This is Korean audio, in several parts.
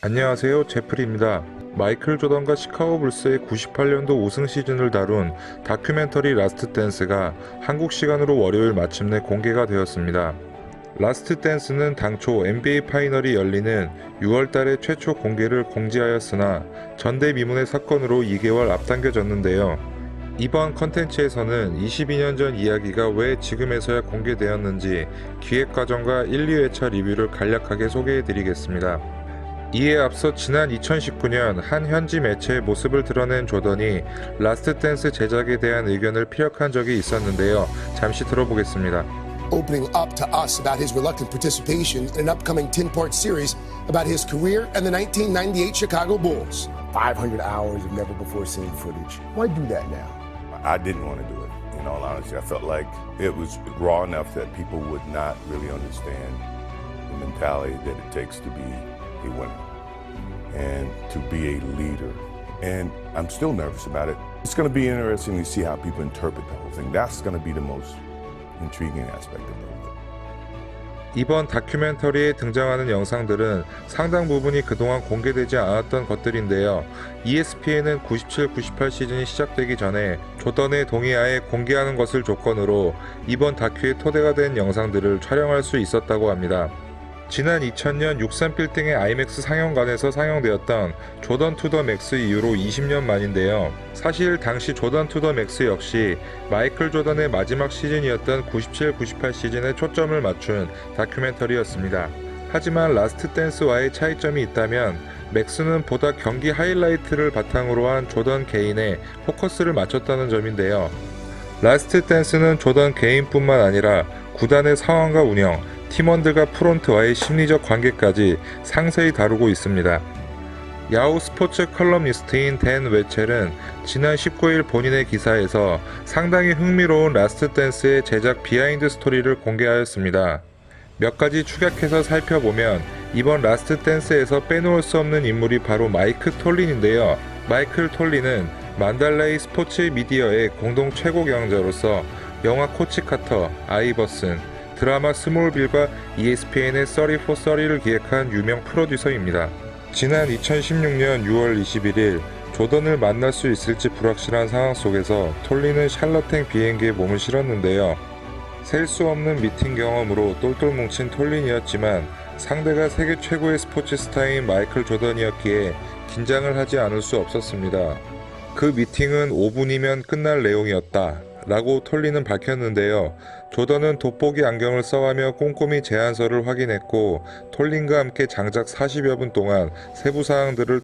안녕하세요, 제프리입니다. 마이클 조던과 시카고 불스의 98년도 우승 시즌을 다룬 다큐멘터리 라스트 댄스가 한국 시간으로 월요일 마침내 공개가 되었습니다. 라스트 댄스는 당초 NBA 파이널이 열리는 6월달에 최초 공개를 공지하였으나 전대미문의 사건으로 2개월 앞당겨졌는데요. 이번 컨텐츠에서는 22년 전 이야기가 왜 지금에서야 공개되었는지 기획 과정과 1, 2회차 리뷰를 간략하게 소개해드리겠습니다. 이에 앞서 지난 2019년 한 현지 매체의 모습을 드러낸 조던이 라스트 댄스 제작에 대한 의견을 피력한 적이 있었는데요. 잠시 들어보겠습니다. Opening up to us about his reluctant participation in an upcoming 10-part series about his career and the 1998 Chicago Bulls. 500 hours of never before seen footage. Why do that now? I didn't want to do it, in all honesty. I felt like it was raw enough that people would not really understand the mentality that it takes to be a winner and to be a leader. And I'm still nervous about it. It's going to be interesting to see how people interpret the whole thing. That's going to be the most intriguing aspect of it. 이번 다큐멘터리에 등장하는 영상들은 상당 부분이 그동안 공개되지 않았던 것들인데요. ESPN은 97-98 시즌이 시작되기 전에 조던의 동의하에 공개하는 것을 조건으로 이번 다큐의 토대가 된 영상들을 촬영할 수 있었다고 합니다. 지난 2000년 63빌딩의 아이맥스 상영관에서 상영되었던 조던 투 더 맥스 이후로 20년 만인데요. 사실 당시 조던 투 더 맥스 역시 마이클 조던의 마지막 시즌이었던 97-98 시즌에 초점을 맞춘 다큐멘터리였습니다. 하지만 라스트 댄스와의 차이점이 있다면 맥스는 보다 경기 하이라이트를 바탕으로 한 조던 개인에 포커스를 맞췄다는 점인데요. 라스트 댄스는 조던 개인뿐만 아니라 구단의 상황과 운영, 팀원들과 프론트와의 심리적 관계까지 상세히 다루고 있습니다. 야후 스포츠 컬럼니스트인 댄 웨첼은 지난 19일 본인의 기사에서 상당히 흥미로운 라스트 댄스의 제작 비하인드 스토리를 공개하였습니다. 몇 가지 축약해서 살펴보면 이번 라스트 댄스에서 빼놓을 수 없는 인물이 바로 마이크 톨린인데요. 마이클 톨린은 만달레이 스포츠 미디어의 공동 최고 경영자로서 영화 코치 카터, 아이버슨, 드라마 스몰빌과 ESPN의 30-for-30를 기획한 유명 프로듀서입니다. 지난 2016년 6월 21일 조던을 만날 수 있을지 불확실한 상황 속에서 톨린은 샬럿행 비행기에 몸을 실었는데요. 셀 수 없는 미팅 경험으로 똘똘 뭉친 톨린이었지만 상대가 세계 최고의 스포츠 스타인 마이클 조던이었기에 긴장을 하지 않을 수 없었습니다. 그 미팅은 5분이면 끝날 내용이었다 라고 톨린은 밝혔는데요. 조던은 돋보기 안경을 써가며 꼼꼼히 제안서를 확인했고 톨린과 함께 장작 40여 분 동안 세부 사항들을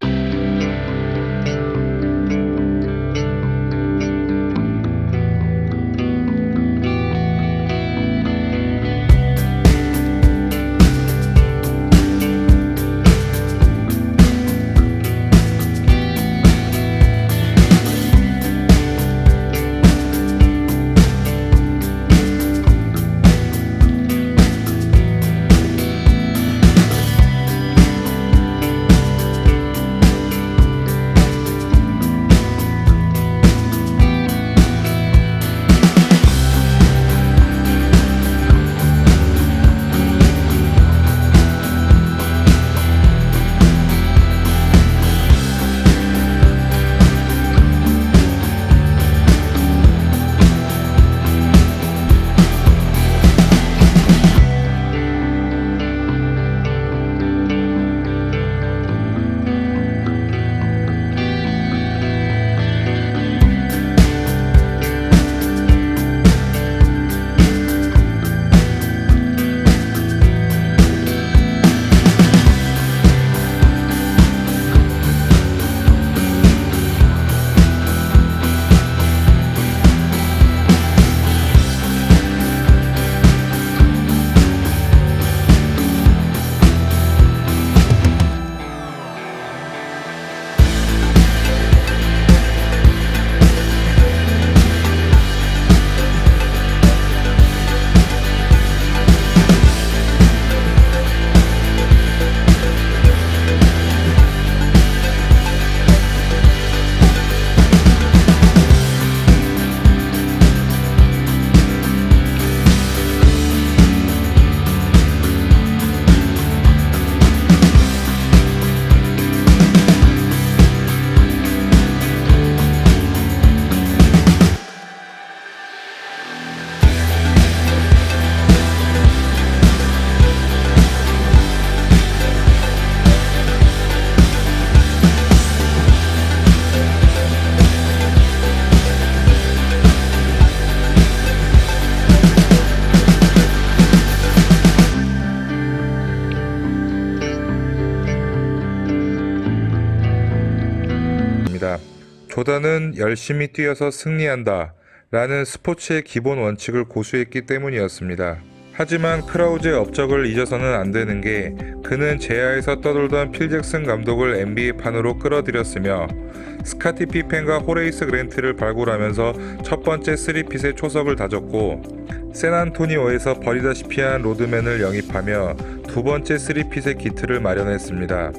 조던은 열심히 뛰어서 승리한다 라는 스포츠의 기본 원칙을 고수했기 때문이었습니다. 하지만 크라우즈의 업적을 잊어서는 안 되는 게 그는 제야에서 떠돌던 필 잭슨 감독을 NBA판으로 끌어들였으며 스카티 피펜과 호레이스 그랜트를 발굴하면서 첫 번째 3핏의 초석을 다졌고 샌안토니오에서 버리다시피 한 로드맨을 영입하며 두 번째 3핏의 기틀을 마련했습니다.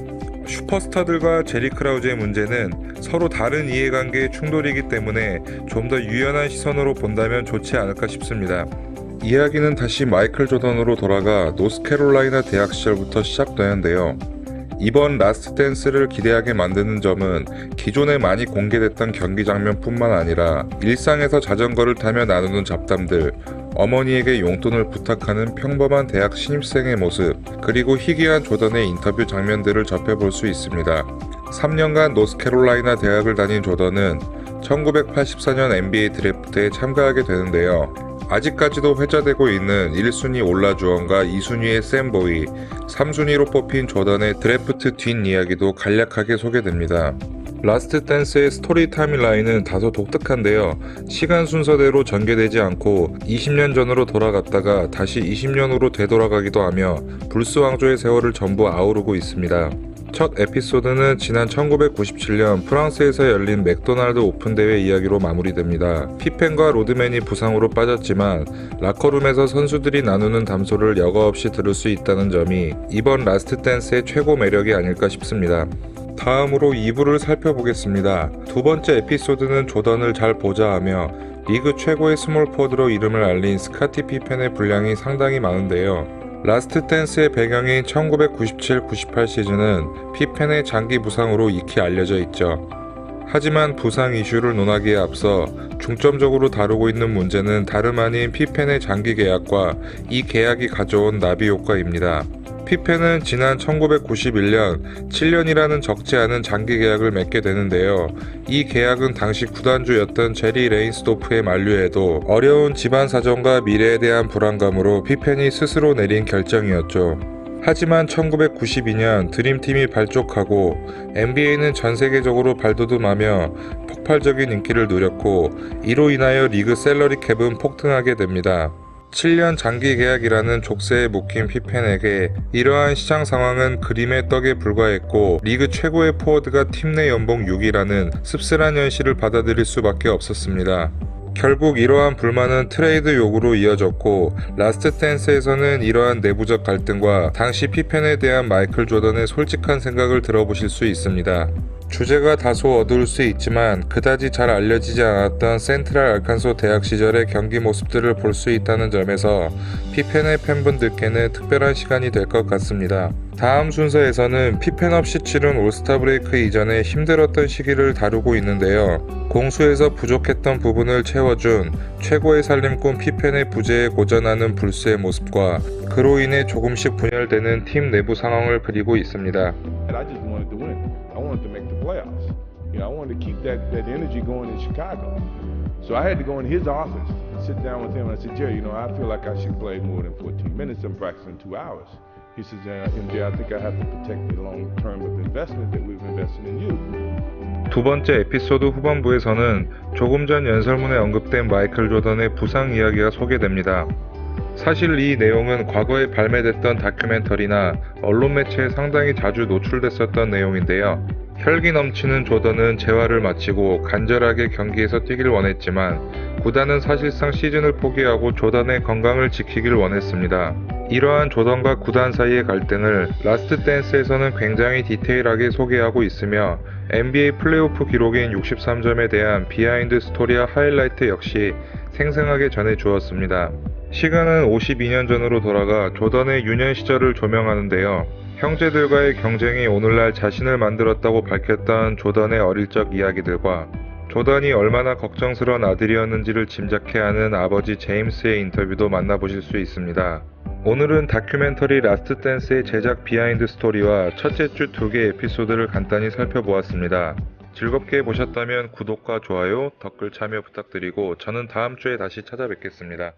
슈퍼스타들과 제리 크라우즈의 문제는 서로 다른 이해관계의 충돌이기 때문에 좀 더 유연한 시선으로 본다면 좋지 않을까 싶습니다. 이야기는 다시 마이클 조던으로 돌아가 노스캐롤라이나 대학 시절부터 시작되는데요. 이번 라스트 댄스를 기대하게 만드는 점은 기존에 많이 공개됐던 경기 장면뿐만 아니라 일상에서 자전거를 타며 나누는 잡담들, 어머니에게 용돈을 부탁하는 평범한 대학 신입생의 모습, 그리고 희귀한 조던의 인터뷰 장면들을 접해볼 수 있습니다. 3년간 노스캐롤라이나 대학을 다닌 조던은 1984년 NBA 드래프트에 참가하게 되는데요. 아직까지도 회자되고 있는 1순위 올라주언과 2순위의 샘보이, 3순위로 뽑힌 조던의 드래프트 뒷이야기도 간략하게 소개됩니다. 라스트 댄스의 스토리 타임라인은 다소 독특한데요. 시간 순서대로 전개되지 않고 20년 전으로 돌아갔다가 다시 20년으로 되돌아가기도 하며 불스 왕조의 세월을 전부 아우르고 있습니다. 첫 에피소드는 지난 1997년 프랑스에서 열린 맥도날드 오픈 대회 이야기로 마무리됩니다. 피펜과 로드맨이 부상으로 빠졌지만 라커룸에서 선수들이 나누는 담소를 여과 없이 들을 수 있다는 점이 이번 라스트 댄스의 최고 매력이 아닐까 싶습니다. 다음으로 2부를 살펴보겠습니다. 두 번째 에피소드는 조던을 잘 보자 하며 리그 최고의 스몰 포드로 이름을 알린 스카티 피펜의 분량이 상당히 많은데요. 라스트 댄스의 배경인 1997-98 시즌은 피펜의 장기 부상으로 익히 알려져 있죠. 하지만 부상 이슈를 논하기에 앞서 중점적으로 다루고 있는 문제는 다름 아닌 피펜의 장기 계약과 이 계약이 가져온 나비 효과입니다. 피펜은 지난 1991년 7년이라는 적지 않은 장기 계약을 맺게 되는데요. 이 계약은 당시 구단주였던 제리 레인스도프의 만류에도 어려운 집안 사정과 미래에 대한 불안감으로 피펜이 스스로 내린 결정이었죠. 하지만 1992년 드림팀이 발족하고 NBA는 전 세계적으로 발돋움하며 폭발적인 인기를 누렸고 이로 인하여 리그 셀러리 캡은 폭등하게 됩니다. 7년 장기 계약이라는 족쇄에 묶인 피펜에게 이러한 시장 상황은 그림의 떡에 불과했고 리그 최고의 포워드가 팀 내 연봉 6위라는 씁쓸한 현실을 받아들일 수밖에 없었습니다. 결국 이러한 불만은 트레이드 요구로 이어졌고 라스트 댄스에서는 이러한 내부적 갈등과 당시 피펜에 대한 마이클 조던의 솔직한 생각을 들어보실 수 있습니다. 주제가 다소 어두울 수 있지만 그다지 잘 알려지지 않았던 센트럴 알칸소 대학 시절의 경기 모습들을 볼 수 있다는 점에서 피펜의 팬분들께는 특별한 시간이 될 것 같습니다. 다음 순서에서는 피펜 없이 치른 올스타 브레이크 이전에 힘들었던 시기를 다루고 있는데요. 공수에서 부족했던 부분을 채워준 최고의 살림꾼 피펜의 부재에 고전하는 불스의 모습과 그로 인해 조금씩 분열되는 팀 내부 상황을 그리고 있습니다. I wanted to keep that energy going in Chicago. So I had to go in his office and sit down with him. And I said, Jerry, I feel like I should play more than 14 minutes. I'm practicing 2 hours. He says, MJ, I think I have to protect the long term of investment that we've invested in you. 두 번째 에피소드 후반부에서는 조금 전 연설문에 언급된 마이클 조던의 부상 이야기가 소개됩니다. 사실 이 내용은 과거에 발매됐던 다큐멘터리나 언론 매체에 상당히 자주 노출됐었던 내용인데요. 혈기 넘치는 조던은 재활을 마치고 간절하게 경기에서 뛰길 원했지만 구단은 사실상 시즌을 포기하고 조던의 건강을 지키길 원했습니다. 이러한 조던과 구단 사이의 갈등을 라스트 댄스에서는 굉장히 디테일하게 소개하고 있으며 NBA 플레이오프 기록인 63점에 대한 비하인드 스토리와 하이라이트 역시 생생하게 전해주었습니다. 시간은 52년 전으로 돌아가 조던의 유년 시절을 조명하는데요. 형제들과의 경쟁이 오늘날 자신을 만들었다고 밝혔던 조던의 어릴 적 이야기들과 조던이 얼마나 걱정스러운 아들이었는지를 짐작케 하는 아버지 제임스의 인터뷰도 만나보실 수 있습니다. 오늘은 다큐멘터리 라스트 댄스의 제작 비하인드 스토리와 첫째 주 2개 에피소드를 간단히 살펴보았습니다. 즐겁게 보셨다면 구독과 좋아요, 댓글 참여 부탁드리고 저는 다음 주에 다시 찾아뵙겠습니다.